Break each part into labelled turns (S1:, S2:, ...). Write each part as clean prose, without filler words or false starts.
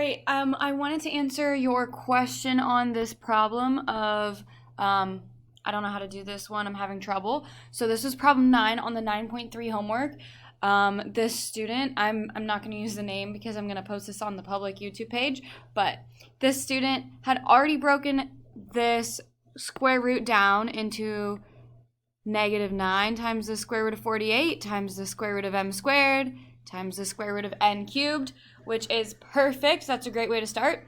S1: right, I wanted to answer your question on this problem of, I don't know how to do this one, I'm having trouble. So this is problem 9 on the 9.3 homework. This student, I'm not going to use the name because I'm going to post this on the public YouTube page, but this student had already broken this square root down into -9 times the square root of 48 times the square root of m squared times the square root of n cubed, which is perfect. That's a great way to start.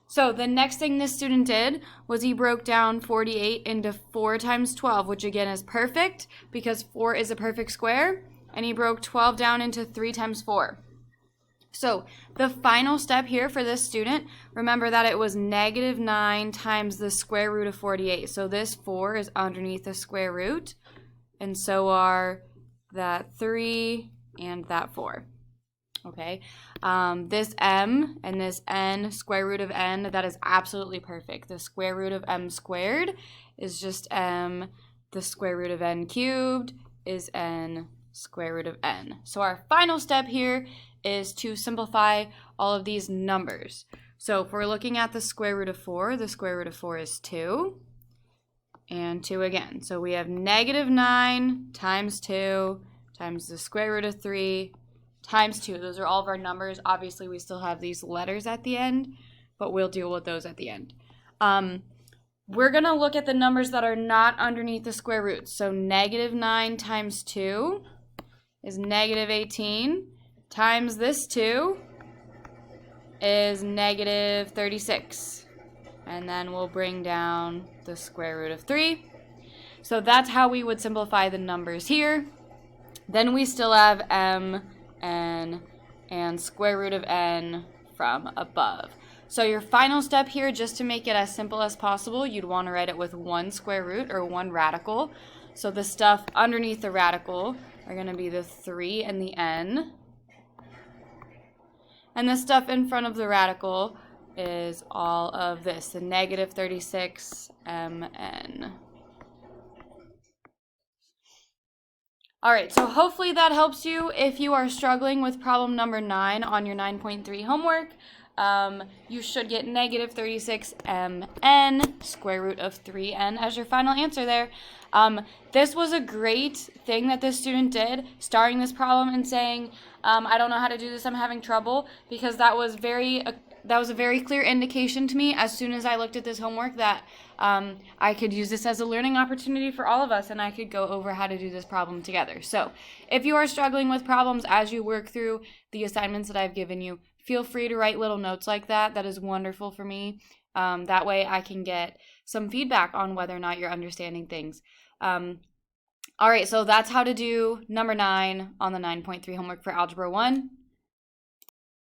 S1: So the next thing this student did was he broke down 48 into 4 times 12, which again is perfect because 4 is a perfect square, and he broke 12 down into 3 times 4. So the final step here for this student, remember that it was -9 times the square root of 48. So this 4 is underneath the square root, and so are that 3 and that 4. Okay, this m and this n, square root of n, that is absolutely perfect. The square root of m squared is just m. The square root of n cubed is n square root of n. So our final step here is to simplify all of these numbers. So if we're looking at the square root of 4, the square root of 4 is 2, and 2 again. So we have -9 times 2 times the square root of 3 times 2. Those are all of our numbers. Obviously, we still have these letters at the end, but we'll deal with those at the end. We're going to look at the numbers that are not underneath the square roots. So -9 times 2 is -18 times this 2 is -36. And then we'll bring down the square root of 3. So that's how we would simplify the numbers here. Then we still have m, n, and square root of n from above. So your final step here, just to make it as simple as possible, you'd want to write it with one square root or one radical. So the stuff underneath the radical are going to be the 3 and the n. And the stuff in front of the radical is all of this, the -36 mn. All right, so hopefully that helps you if you are struggling with problem number 9 on your 9.3 homework. You should get -36 mn, square root of 3n as your final answer there. This was a great thing that this student did, starting this problem and saying, I don't know how to do this, I'm having trouble, because that was a very clear indication to me as soon as I looked at this homework that I could use this as a learning opportunity for all of us, and I could go over how to do this problem together. So if you are struggling with problems as you work through the assignments that I've given you, feel free to write little notes like that. That is wonderful for me. That way I can get some feedback on whether or not you're understanding things. All right, so that's how to do number 9 on the 9.3 homework for Algebra 1.